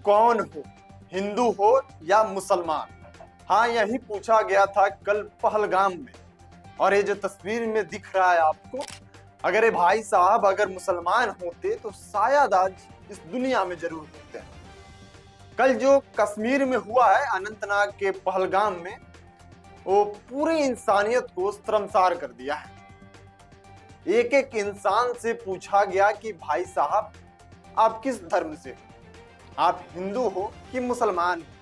कौन हो, हिंदू हो या मुसलमान? हाँ, यही पूछा गया था कल पहलगाम में। और ये जो तस्वीर में दिख रहा है आपको, अगर ये भाई साहब अगर मुसलमान होते तो शायद आज इस दुनिया में जरूर होते हैं। कल जो कश्मीर में हुआ है, अनंतनाग के पहलगाम में, वो पूरी इंसानियत को शर्मसार कर दिया है। एक एक इंसान से पूछा गया कि भाई साहब आप किस धर्म से हो, आप हिंदू हो कि मुसलमान हो।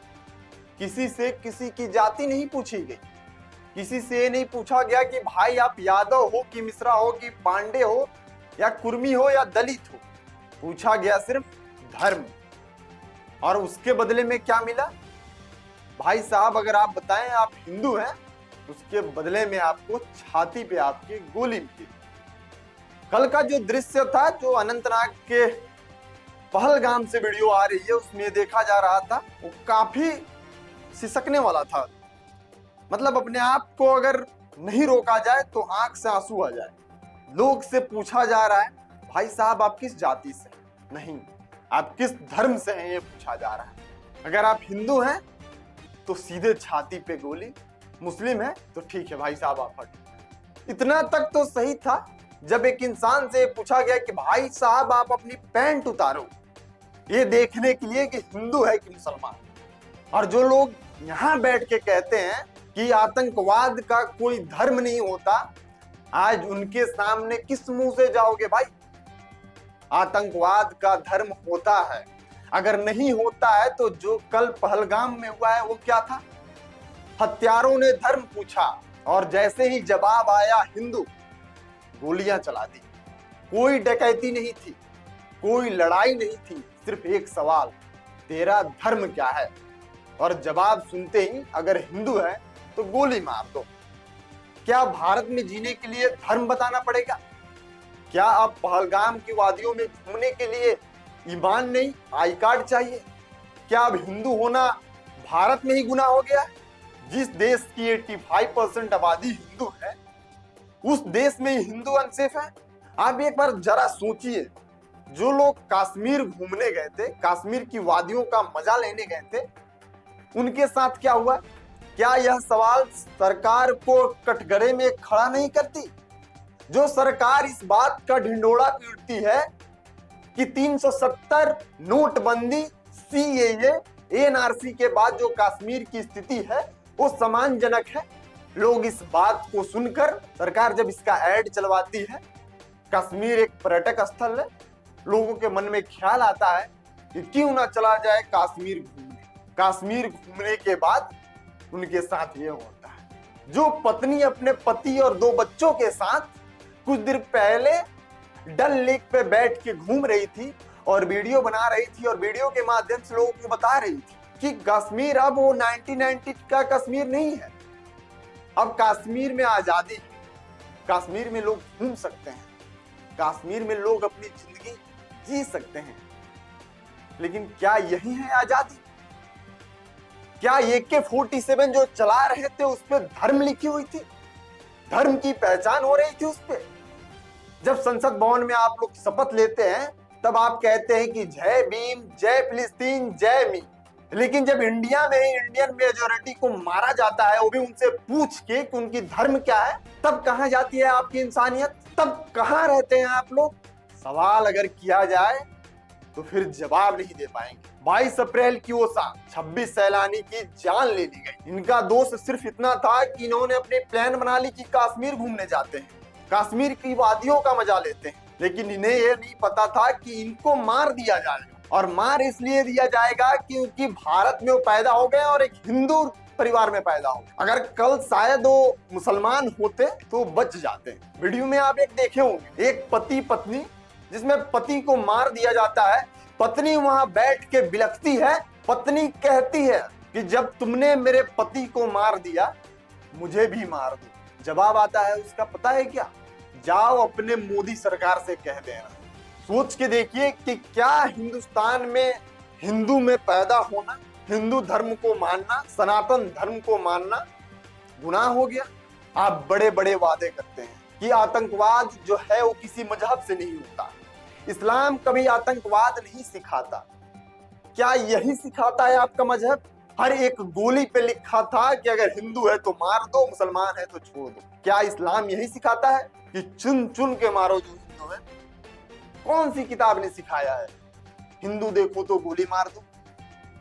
किसी से किसी की जाति नहीं पूछी गई, किसी से नहीं पूछा गया कि भाई आप यादव हो कि मिश्रा हो कि पांडे हो या कुर्मी हो या दलित हो। पूछा गया सिर्फ धर्म। और उसके बदले में क्या मिला? भाई साहब अगर आप बताएं आप हिंदू हैं, उसके बदले में आपको छाती पे आपकी गोली मिली। कल का जो दृश्य था, जो अनंतनाग के पहलगाम से वीडियो आ रही है, उसमें देखा जा रहा था, वो काफी सिसकने वाला था। मतलब अपने आप को अगर नहीं रोका जाए तो आंख से आंसू आ जाए। लोग से पूछा जा रहा है भाई साहब आप किस जाति से, नहीं आप किस धर्म से हैं, ये पूछा जा रहा है। अगर आप हिंदू हैं तो सीधे छाती पे गोली, मुस्लिम है तो ठीक है भाई साहब आप हट। इतना तक तो सही था जब एक इंसान से पूछा गया कि भाई साहब आप अपनी पैंट उतारो, ये देखने के लिए कि हिंदू है कि मुसलमान। और जो लोग यहाँ बैठ के कहते हैं कि आतंकवाद का कोई धर्म नहीं होता, आज उनके सामने किस मुंह से जाओगे भाई? आतंकवाद का धर्म होता है। अगर नहीं होता है तो जो कल पहलगाम में हुआ है वो क्या था? हत्यारों ने धर्म पूछा और जैसे ही जवाब आया हिंदू, गोलियां चला दी। कोई डकैती नहीं थी, कोई लड़ाई नहीं थी, सिर्फ एक सवाल, तेरा धर्म क्या है? और जवाब सुनते ही अगर हिंदू है तो गोली मार दो। क्या भारत में जीने के लिए धर्म बताना पड़ेगा? क्या आप पहलगाम की वादियों में घूमने के लिए ईमान नहीं, आई कार्ड चाहिए? क्या अब हिंदू होना भारत में ही गुनाह हो गया? जिस देश की 85% आबादी हिंदू है, उस देश में हिंदू अनसेफ है? आप एक बार जरा सोचिए, जो लोग कश्मीर घूमने गए थे, कश्मीर की वादियों का मजा लेने गए थे, उनके साथ क्या हुआ? क्या यह सवाल सरकार को कटघरे में खड़ा नहीं करती? जो सरकार इस बात का ढिंडोरा पीटती है कि 370 नोटबंदी, सीएए, एनआरसी के बाद जो कश्मीर की स्थिति है वो सम्मानजनक है। लोग इस बात को सुनकर, सरकार जब इसका ऐड चलवाती है, कश्मीर एक पर्यटक स्थल है, लोगों के मन में ख्याल आता है कि क्यों ना चला जाए कश्मीर घूमने। कश्मीर घूमने के बाद उनके साथ ये होता है। जो पत्नी अपने पति और 2 बच्चों के साथ कुछ देर पहले डल लेक पे बैठ के घूम रही थी और वीडियो बना रही थी और वीडियो के माध्यम से लोगों को बता रही थी कि कश्मीर अब वो 1990 का कश्मीर नहीं है, अब कश्मीर में आजादी है, कश्मीर में लोग घूम सकते हैं, कश्मीर में लोग अपनी जिंदगी जी सकते हैं। लेकिन क्या यही है आजादी? क्या AK-47 जो चला रहे थे उस पर धर्म लिखी हुई थी? धर्म की पहचान हो रही थी उस पे? जब संसद भवन में आप लोग शपथ लेते हैं तब आप कहते हैं कि जय भीम, जय फिलिस्तीन, जय मी। लेकिन जब इंडिया में इंडियन मेजोरिटी को मारा जाता है, वो भी उनसे पूछ के कि उनकी धर्म क्या है, तब कहां जाती है आपकी इंसानियत? तब कहां रहते हैं आप लोग? सवाल अगर किया जाए तो फिर जवाब नहीं दे पाएंगे। 22 अप्रैल की वो शाम 26 सैलानी की जान ले ली गई। इनका दोष सिर्फ इतना था कि इन्होंने अपने प्लान बना ली कि कश्मीर घूमने जाते हैं, कश्मीर की वादियों का मजा लेते हैं। लेकिन इन्हें यह नहीं पता था कि इनको मार दिया जाएगा, और मार इसलिए दिया जाएगा क्योंकि भारत में वो पैदा हो गए और एक हिंदू परिवार में पैदा हो। अगर कल शायद वो मुसलमान होते तो बच जाते। वीडियो में आप एक देखे होंगे, एक पति पत्नी, जिसमें पति को मार दिया जाता है, पत्नी वहां बैठ के बिलखती है। पत्नी कहती है कि जब तुमने मेरे पति को मार दिया, मुझे भी मार दो। जवाब आता है उसका, पता है क्या? जाओ अपने मोदी सरकार से कह देना। सोच के देखिए कि क्या हिंदुस्तान में हिंदू में पैदा होना, हिंदू धर्म को मानना, सनातन धर्म को मानना गुनाह हो गया? आप बड़े बड़े वादे करते हैं कि आतंकवाद जो है वो किसी मजहब से नहीं होता, इस्लाम कभी आतंकवाद नहीं सिखाता। क्या यही सिखाता है आपका मजहब? हर एक गोली पे लिखा था कि अगर हिंदू है तो मार दो, मुसलमान है तो छोड़ दो। क्या इस्लाम यही सिखाता है कि चुन चुन के मारो जो हिंदू है? कौन सी किताब ने सिखाया है हिंदू देखो तो गोली मार दो?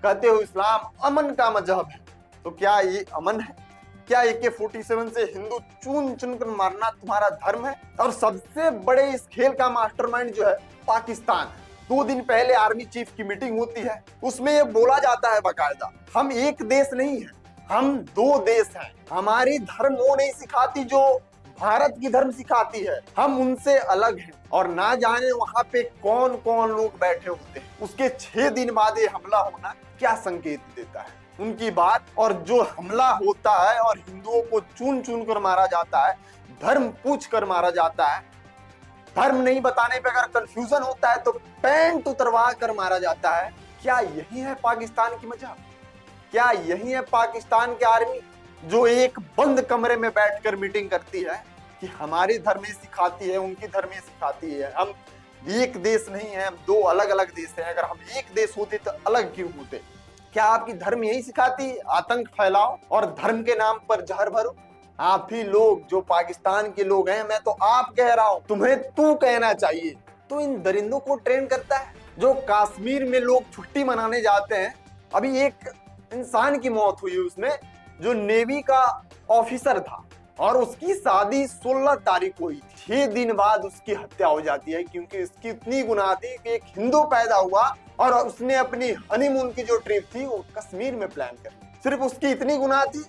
कहते हो इस्लाम अमन का मजहब है, तो क्या ये अमन है? क्या AK-47 से हिंदू चुन चुन कर मारना तुम्हारा धर्म है? और सबसे बड़े इस खेल का मास्टरमाइंड जो है पाकिस्तान है। 2 दिन पहले आर्मी चीफ की मीटिंग होती है, उसमें ये बोला जाता है बाकायदा, हम एक देश नहीं है, हम 2 देश हैं। हमारी धर्म वो नहीं सिखाती जो भारत की धर्म सिखाती है, हम उनसे अलग हैं। और ना जाने वहां पे कौन कौन लोग बैठे होते हैं। उसके 6 दिन बाद ये हमला होना क्या संकेत देता है? उनकी बात। और जो हमला होता है और हिंदुओं को चुन चुन कर मारा जाता है, धर्म पूछ कर मारा जाता है, धर्म नहीं बताने पे अगर कंफ्यूजन होता है तो पैंट उतरवा कर मारा जाता है। क्या यही है पाकिस्तान की मजहब? क्या यही है पाकिस्तान की आर्मी जो एक बंद कमरे में बैठकर मीटिंग करती है कि हमारी धर्म ये सिखाती है, उनकी धर्म ये सिखाती है, हम एक देश नहीं है, हम 2 अलग अलग देश हैं, अगर हम एक देश होते तो अलग क्यों होते? क्या आपकी धर्म यही सिखाती है आतंक फैलाओ और धर्म के नाम पर जहर भरो? आप ही लोग जो पाकिस्तान के लोग हैं, मैं तो आप कह रहा हूं, तुम्हें तू कहना चाहिए। तो इन दरिंदों को ट्रेन करता है। जो कश्मीर में लोग छुट्टी मनाने जाते हैं, अभी एक इंसान की मौत हुई उसमें, जो नेवी का ऑफिसर था और उसकी शादी 16 तारीख को हुई थी। 6 दिन बाद उसकी हत्या हो जाती है क्योंकि उसकी इतनी गुनाह थी कि एक हिंदू पैदा हुआ और उसने अपनी हनीमून की जो ट्रिप थी वो कश्मीर में प्लान कर ली। सिर्फ उसकी इतनी गुनाह थी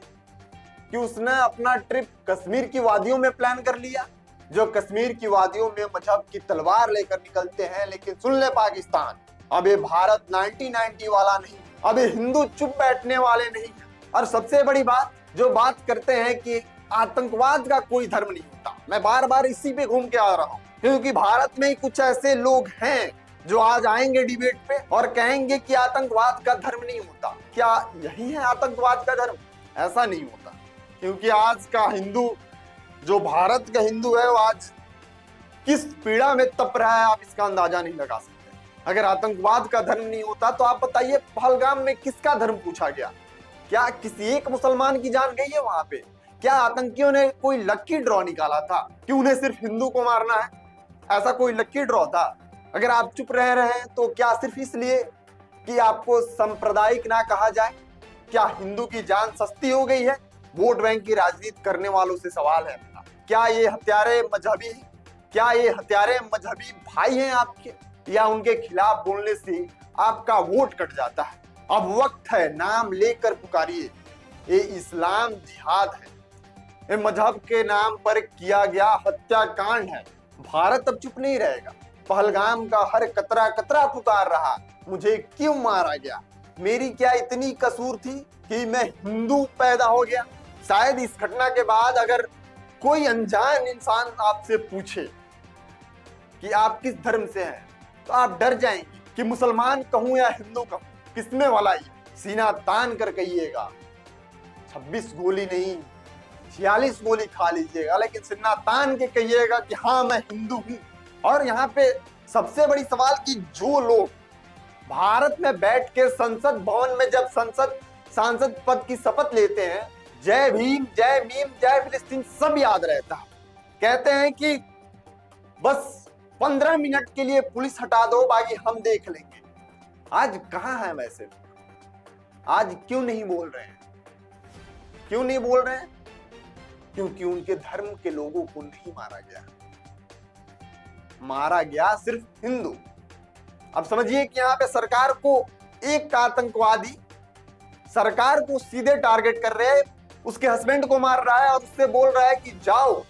कि उसने अपना ट्रिप कश्मीर की वादियों में प्लान कर लिया। जो कश्मीर की वादियों में मजहब की तलवार लेकर निकलते हैं। लेकिन सुन ले पाकिस्तान, अब ये भारत 1990 वाला नहीं, अब ये हिंदू चुप बैठने वाले नहीं। और सबसे बड़ी बात, जो बात करते हैं कि आतंकवाद का कोई धर्म नहीं होता, मैं बार बार इसी पे घूम के आ रहा हूँ, क्योंकि भारत में ही कुछ ऐसे लोग हैं जो आज आएंगे डिबेट पे और कहेंगे कि आतंकवाद का धर्म नहीं होता। क्या यही है आतंकवाद का धर्म? ऐसा नहीं होता, क्योंकि आज का हिंदू, जो भारत का हिंदू है, वो आज किस पीड़ा में तप रहा है आप इसका अंदाजा नहीं लगा सकते। अगर आतंकवाद का धर्म नहीं होता तो आप बताइए पहलगाम में किसका धर्म पूछा गया? क्या किसी एक मुसलमान की जान गई है वहां पे? क्या आतंकियों ने कोई लक्की ड्रॉ निकाला था कि उन्हें सिर्फ हिंदू को मारना है? ऐसा कोई लक्की ड्रॉ था? अगर आप चुप रह रहे हैं तो क्या सिर्फ इसलिए कि आपको सांप्रदायिक ना कहा जाए? क्या हिंदू की जान सस्ती हो गई है? वोट बैंक की राजनीति करने वालों से सवाल है, क्या ये हत्यारे मजहबी, क्या ये हत्यारे मजहबी भाई हैं आपके, या उनके खिलाफ बोलने से आपका वोट कट जाता है? अब वक्त है, नाम लेकर पुकारिए। ये इस्लाम जिहाद है, ये मजहब के नाम पर किया गया हत्याकांड है। भारत अब चुप नहीं रहेगा। पहलगाम का हर कतरा कतरा पुकार रहा, मुझे क्यों मारा गया? मेरी क्या इतनी कसूर थी कि मैं हिंदू पैदा हो गया? शायद इस घटना के बाद अगर कोई अनजान इंसान आपसे पूछे कि आप किस धर्म से हैं, तो आप डर जाएंगे कि मुसलमान कहूं या हिंदू कहूं, किसमें वाला ही? सीना तान कर कहिएगा, 26 गोली नहीं 46 गोली खा लीजिएगा, लेकिन सीना तान के कहिएगा कि हाँ मैं हिंदू हूं। और यहाँ पे सबसे बड़ी सवाल कि जो लोग भारत में बैठ के संसद भवन में जब सांसद पद की शपथ लेते हैं, जय भीम, जय मीम, जय फिलिस्तीन सब याद रहता है। कहते हैं कि बस 15 मिनट के लिए पुलिस हटा दो, बाकी हम देख लेंगे। आज कहाँ है वैसे? आज क्यों नहीं बोल रहे हैं? क्यों नहीं बोल रहे हैं? क्योंकि उनके धर्म के लोगों को नहीं मारा गया। मारा गया सिर्फ हिंदू। अब समझिए कि यहाँ पे सरकार को, एक आतंकवादी सरकार को सीधे टारगेट कर रहे हैं, उसके हस्बैंड को मार रहा है और उससे बोल रहा है कि जाओ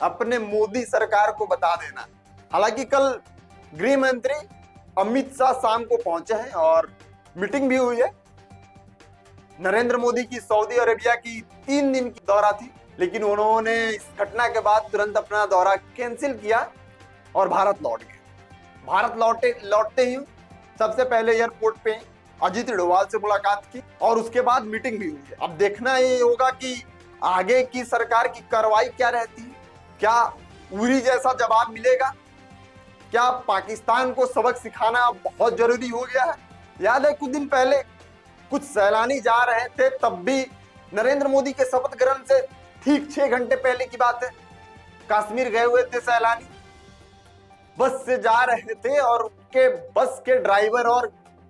अपने मोदी सरकार को बता देना। हालांकि कल गृह मंत्री अमित शाह शाम को पहुंचे हैं और मीटिंग भी हुई है। नरेंद्र मोदी की सऊदी अरेबिया की 3 दिन की दौरा थी, लेकिन उन्होंने इस घटना के बाद तुरंत अपना दौरा कैंसिल किया और भारत लौट गए। भारत लौटते ही सबसे पहले एयरपोर्ट पे अजीत डोभाल से मुलाकात की और उसके बाद मीटिंग भी हुई है। अब देखना ये होगा कि आगे की सरकार की कार्रवाई क्या रहती है। क्या उरी जैसा जवाब मिलेगा? क्या पाकिस्तान को सबक सिखाना बहुत जरूरी हो गया है? याद है कुछ दिन पहले कुछ सैलानी जा रहे थे, तब भी नरेंद्र मोदी के शपथ ग्रहण से ठीक 6 घंटे पहले की बात है, कश्मीर गए हुए थे सैलानी, बस से जा रहे थे और उनके बस के ड्राइवर और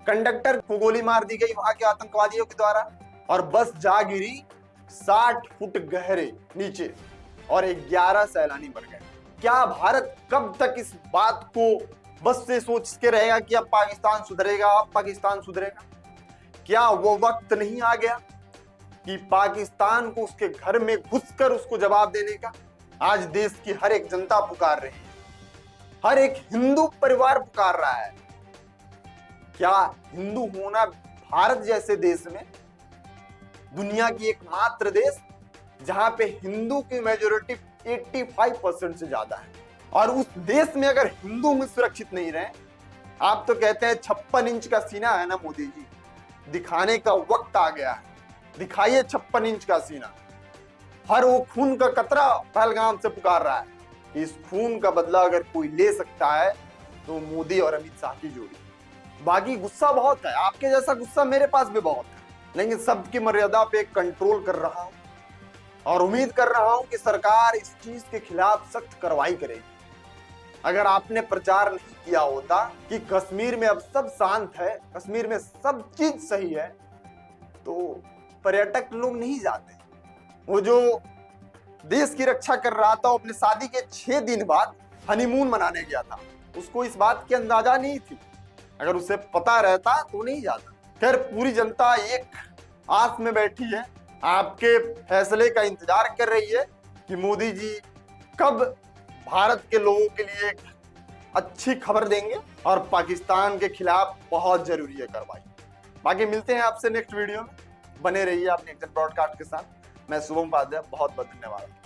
कंडक्टर को गोली मार दी गई वहां के आतंकवादियों के द्वारा, और बस जा गिरी 60 फुट गहरे नीचे और 11 सैलानी मर गए। क्या भारत कब तक इस बात को बस से सोच के रहेगा कि अब पाकिस्तान सुधरेगा, अब पाकिस्तान सुधरेगा? क्या वो वक्त नहीं आ गया कि पाकिस्तान को उसके घर में घुसकर उसको जवाब देने का? आज देश की हर एक जनता पुकार रही है, हर एक हिंदू परिवार पुकार रहा है। क्या हिंदू होना भारत जैसे देश में, दुनिया की एकमात्र देश जहां पे हिंदू की मेजोरिटी 85% से ज्यादा है, और उस देश में अगर हिंदू में सुरक्षित नहीं रहे, आप तो कहते हैं 56 इंच का सीना है ना मोदी जी, दिखाने का वक्त आ गया है, दिखाइए 56 इंच का सीना। हर वो खून का कतरा पहलगाम से पुकार रहा है। इस खून का बदला अगर कोई ले सकता है तो मोदी और अमित शाह की जोड़ी। बाकी गुस्सा बहुत है, आपके जैसा गुस्सा मेरे पास भी बहुत है, लेकिन सबकी मर्यादा पे कंट्रोल कर रहा हूं और उम्मीद कर रहा हूं कि सरकार इस चीज के खिलाफ सख्त कार्रवाई करेगी। अगर आपने प्रचार नहीं किया होता कि कश्मीर में अब सब शांत है, कश्मीर में सब चीज सही है, तो पर्यटक लोग नहीं जाते। वो जो देश की रक्षा कर रहा था, वो अपने शादी के 6 दिन बाद हनीमून मनाने गया था, उसको इस बात की अंदाजा नहीं थी। अगर उसे पता रहता तो नहीं जाता। खैर, पूरी जनता एक आस में बैठी है, आपके फैसले का इंतजार कर रही है कि मोदी जी कब भारत के लोगों के लिए एक अच्छी खबर देंगे, और पाकिस्तान के खिलाफ बहुत जरूरी है कार्रवाई। बाकी मिलते हैं आपसे नेक्स्ट वीडियो में, बने रहिए आप नेक्स्ट ब्रॉडकास्ट के साथ। मैं शुभम उपाध्याय, बहुत बहुत धन्यवाद।